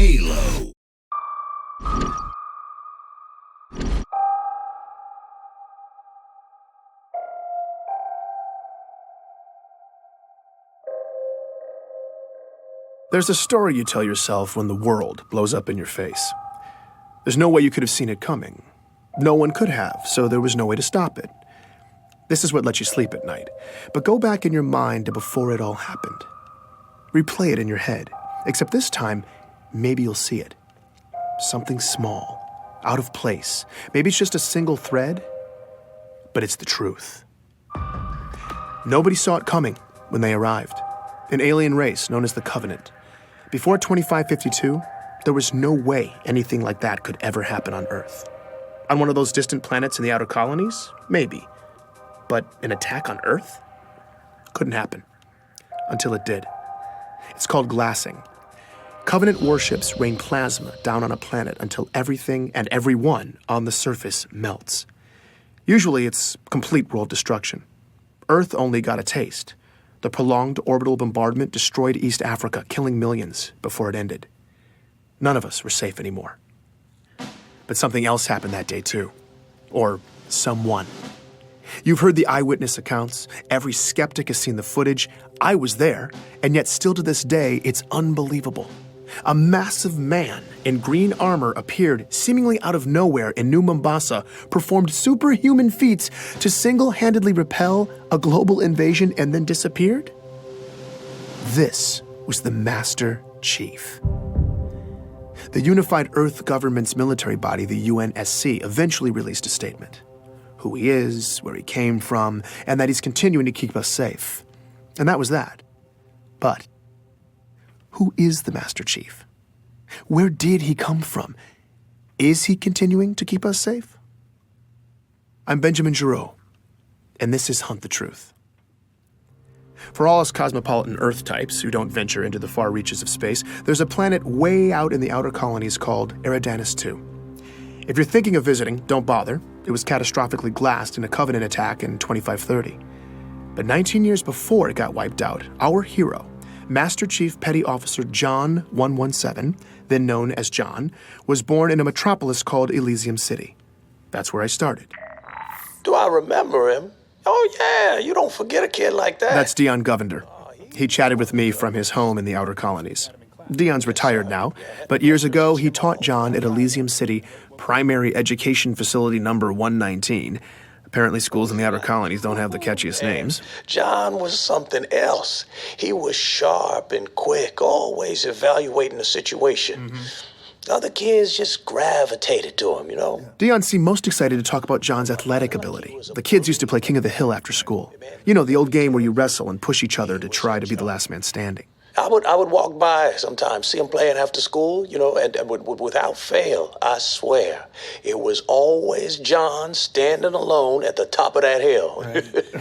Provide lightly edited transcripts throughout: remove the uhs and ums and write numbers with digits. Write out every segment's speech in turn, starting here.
Halo. There's a story you tell yourself when the world blows up in your face. There's no way you could have seen it coming. No one could have, so there was no way to stop it. This is what lets you sleep at night. But go back in your mind to before it all happened. Replay it in your head, except this time, maybe you'll see it. Something small, out of place. Maybe it's just a single thread, but it's the truth. Nobody saw it coming when they arrived. An alien race known as the Covenant. Before 2552, there was no way anything like that could ever happen on Earth. On one of those distant planets in the outer colonies? Maybe. But an attack on Earth? Couldn't happen. Until it did. It's called glassing. Covenant warships rain plasma down on a planet until everything and everyone on the surface melts. Usually it's complete world destruction. Earth only got a taste. The prolonged orbital bombardment destroyed East Africa, killing millions before it ended. None of us were safe anymore. But something else happened that day too. Or someone. You've heard the eyewitness accounts. Every skeptic has seen the footage. I was there, and yet still to this day, it's unbelievable. A massive man in green armor appeared seemingly out of nowhere in New Mombasa, performed superhuman feats to single-handedly repel a global invasion, and then disappeared? This was the Master Chief. The Unified Earth Government's military body, the UNSC, eventually released a statement. Who he is, where he came from, and that he's continuing to keep us safe. And that was that. But who is the Master Chief? Where did he come from? Is he continuing to keep us safe? I'm Benjamin Giraud, and this is Hunt the Truth. For all us cosmopolitan Earth types who don't venture into the far reaches of space, there's a planet way out in the outer colonies called Eridanus II. If you're thinking of visiting, don't bother. It was catastrophically glassed in a Covenant attack in 2530. But 19 years before it got wiped out, our hero, Master Chief Petty Officer John 117, then known as John, was born in a metropolis called Elysium City. That's where I started. Do I remember him? Oh, yeah, you don't forget a kid like that. That's Dion Govender. He chatted with me from his home in the outer colonies. Dion's retired now, but years ago he taught John at Elysium City Primary Education Facility number 119. Apparently schools in the outer colonies don't have the catchiest names. John was something else. He was sharp and quick, always evaluating the situation. Other kids just gravitated to him, you know? Dion seemed most excited to talk about John's athletic ability. The kids used to play King of the Hill after school. You know, the old game where you wrestle and push each other to try to be the last man standing. I would walk by sometimes, see him playing after school, you know, and without fail, I swear, it was always John standing alone at the top of that hill.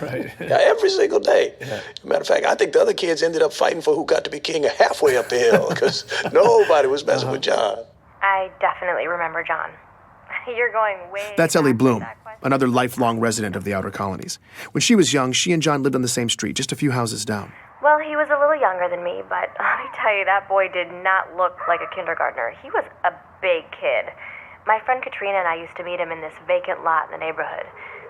Right. Yeah, every single day. Yeah. Matter of fact, I think the other kids ended up fighting for who got to be king halfway up the hill, because nobody was messing with John. I definitely remember John. You're going way... That's Ellie Bloom, another lifelong resident of the outer colonies. When she was young, she and John lived on the same street, just a few houses down. Well, he was a little younger than me, but let me tell you, that boy did not look like a kindergartner. He was a big kid. My friend Katrina and I used to meet him in this vacant lot in the neighborhood.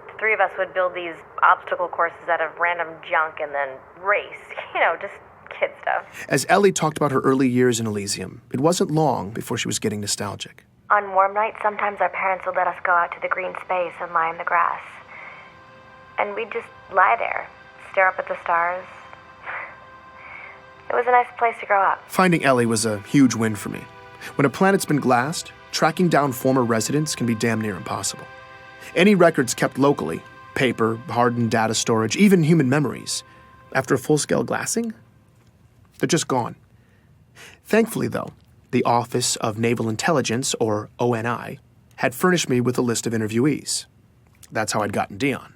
The three of us would build these obstacle courses out of random junk and then race. You know, just kid stuff. As Ellie talked about her early years in Elysium, it wasn't long before she was getting nostalgic. On warm nights, sometimes our parents would let us go out to the green space and lie in the grass. And we'd just lie there, stare up at the stars. It was a nice place to grow up. Finding Ellie was a huge win for me. When a planet's been glassed, tracking down former residents can be damn near impossible. Any records kept locally, paper, hardened data storage, even human memories, after a full-scale glassing, they're just gone. Thankfully, though, the Office of Naval Intelligence, or ONI, had furnished me with a list of interviewees. That's how I'd gotten Dion.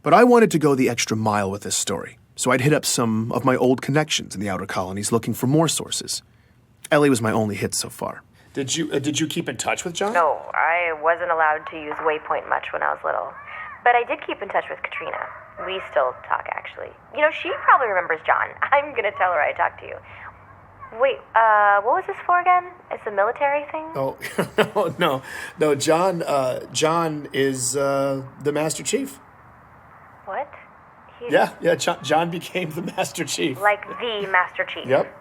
But I wanted to go the extra mile with this story. So I'd hit up some of my old connections in the outer colonies looking for more sources. Ellie was my only hit so far. Did you keep in touch with John? No, I wasn't allowed to use Waypoint much when I was little. But I did keep in touch with Katrina. We still talk, actually. You know, she probably remembers John. I'm gonna tell her I talked to you. Wait, what was this for again? It's a military thing? Oh, no, John is the Master Chief. What? Yeah, John became the Master Chief. Like the Master Chief? Yep.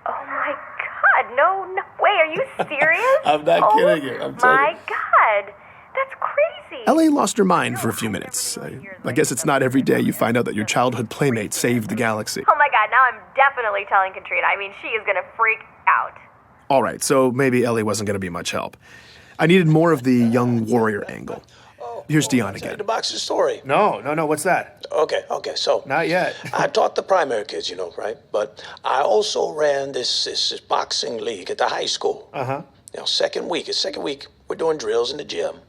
Oh my god, no way, are you serious? I'm not kidding you, I'm telling my you. god, that's crazy. Ellie lost her mind for a few minutes. I guess it's not every day you find out that your childhood playmate saved the galaxy. Oh my god, now I'm definitely telling Katrina. I mean, she is gonna freak out. All right, so maybe Ellie wasn't going to be much help. I needed more of the young warrior angle. Here's Dion Tell you again. the box's story. No, what's that? Okay, so. Not yet. I taught the primary kids, right? But I also ran this boxing league at the high school. Uh-huh. Now, second week, we're doing drills in the gym.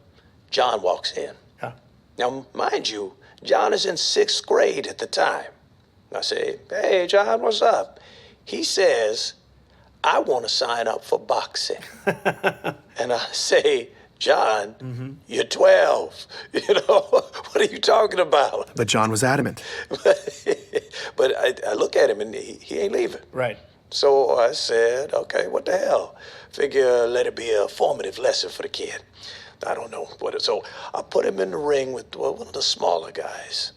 John walks in. Yeah. Now, mind you, John is in 6th grade at the time. I say, hey, John, what's up? He says, I want to sign up for boxing. And I say, John, you're 12. What are you talking about? But John was adamant. But I look at him and he ain't leaving. Right. So I said, okay, what the hell? Figure let it be a formative lesson for the kid. I don't know what it. So I put him in the ring with one of the smaller guys.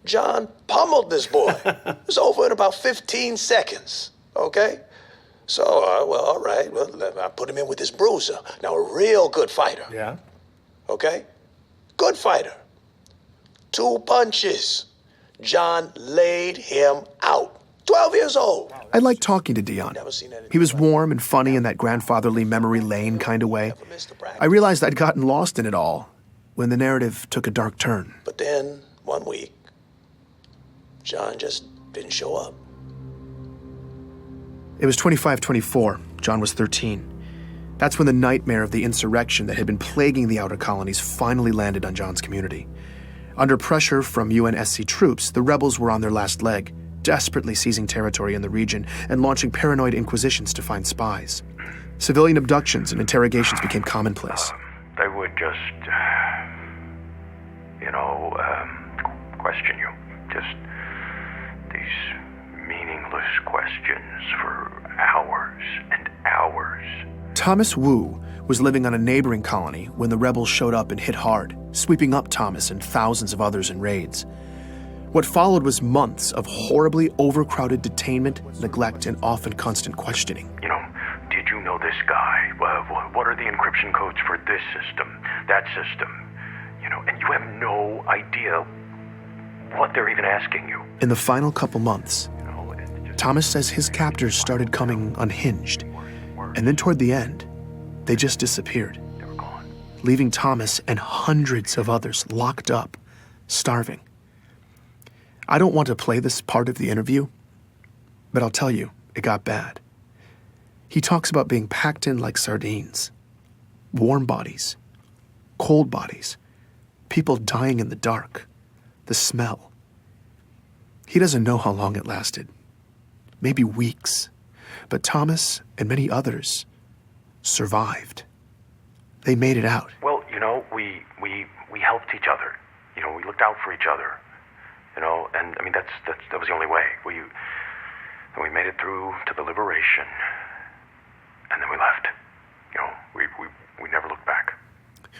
John pummeled this boy. It was over in about 15 seconds, okay? So, all right. Well, I put him in with this bruiser. Now, a real good fighter. Yeah. Okay? Good fighter. 2 punches. John laid him out. 12 years old. I liked talking to Dion. He was warm and funny in that grandfatherly memory lane kind of way. I realized I'd gotten lost in it all when the narrative took a dark turn. But then, one week, John just didn't show up. It was 25-24. John was 13. That's when the nightmare of the insurrection that had been plaguing the outer colonies finally landed on John's community. Under pressure from UNSC troops, the rebels were on their last leg, desperately seizing territory in the region and launching paranoid inquisitions to find spies. Civilian abductions and interrogations became commonplace. They would just, question you. Just these meaningless questions for hours and hours. Thomas Wu was living on a neighboring colony when the rebels showed up and hit hard, sweeping up Thomas and thousands of others in raids. What followed was months of horribly overcrowded detainment, neglect, and often constant questioning. Did you know this guy? What are the encryption codes for this system, that system? And you have no idea what they're even asking you. In the final couple months, Thomas says his captors started coming unhinged. And then toward the end, they just disappeared, They were gone. leaving Thomas and hundreds of others locked up, starving. I don't want to play this part of the interview, but I'll tell you, it got bad. He talks about being packed in like sardines, warm bodies, cold bodies, people dying in the dark, the smell. He doesn't know how long it lasted, maybe weeks, but Thomas and many others survived. They made it out. Well, we helped each other. We looked out for each other. And I mean that was the only way. We made it through to the liberation, and then we left. We never looked back.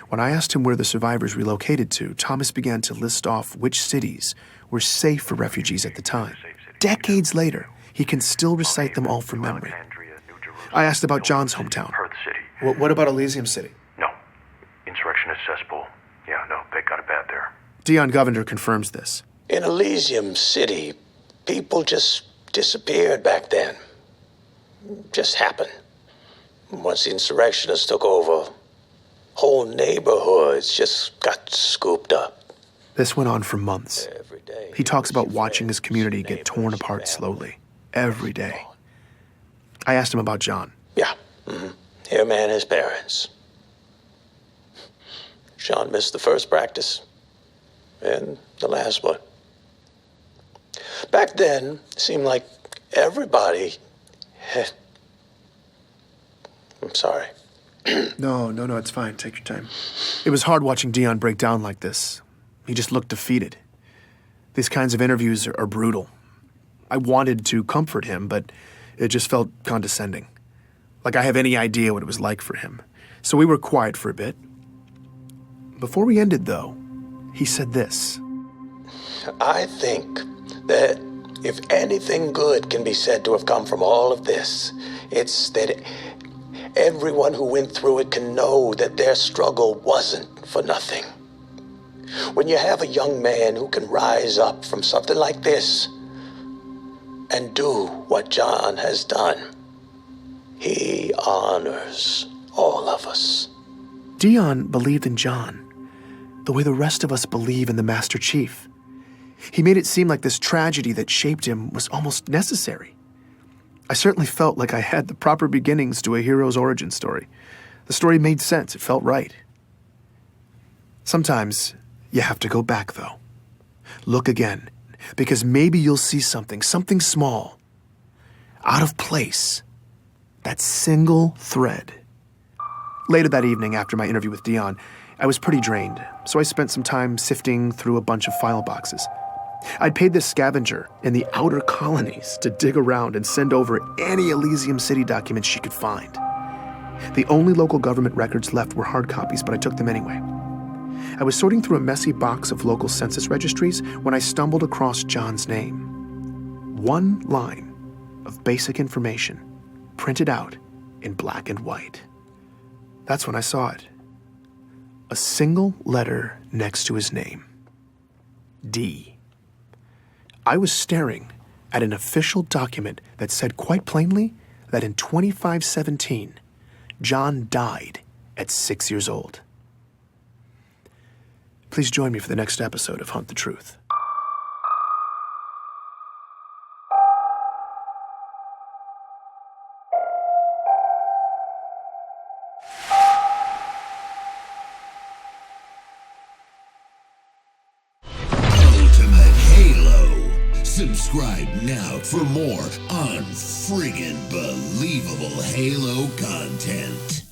When I asked him where the survivors relocated to, Thomas began to list off which cities were safe for refugees at the time. Decades later, he can still recite them all from memory. I asked about John's hometown. Perth City. What about Elysium City? No. Insurrectionist cesspool. Yeah, no, they got it bad there. Dion Govender confirms this. In Elysium City, people just disappeared back then. Just happened. Once the insurrectionists took over, whole neighborhoods just got scooped up. This went on for months. Every day. He talks about watching his community get torn apart slowly, every day. I asked him about John. Yeah. Him and his parents. Sean missed the first practice and the last one. Back then, it seemed like everybody had... I'm sorry. No, it's fine. Take your time. It was hard watching Dion break down like this. He just looked defeated. These kinds of interviews are brutal. I wanted to comfort him, but It just felt condescending. Like I have any idea what it was like for him. So we were quiet for a bit. Before we ended, though, he said this. I think that if anything good can be said to have come from all of this, it's that everyone who went through it can know that their struggle wasn't for nothing. When you have a young man who can rise up from something like this and do what John has done, he honors all of us. Dion believed in John, the way the rest of us believe in the Master Chief. He made it seem like this tragedy that shaped him was almost necessary. I certainly felt like I had the proper beginnings to a hero's origin story. The story made sense. It felt right. Sometimes you have to go back, though. Look again, because maybe you'll see something small, out of place, that single thread. Later that evening, after my interview with Dion, I was pretty drained, so I spent some time sifting through a bunch of file boxes. I'd paid this scavenger in the outer colonies to dig around and send over any Elysium City documents she could find. The only local government records left were hard copies, but I took them anyway. I was sorting through a messy box of local census registries when I stumbled across John's name. One line of basic information, printed out in black and white. That's when I saw it. A single letter next to his name. D. I was staring at an official document that said quite plainly that in 2517, John died at 6 years old. Please join me for the next episode of Hunt the Truth. Subscribe now for more unfriggin' believable Halo content.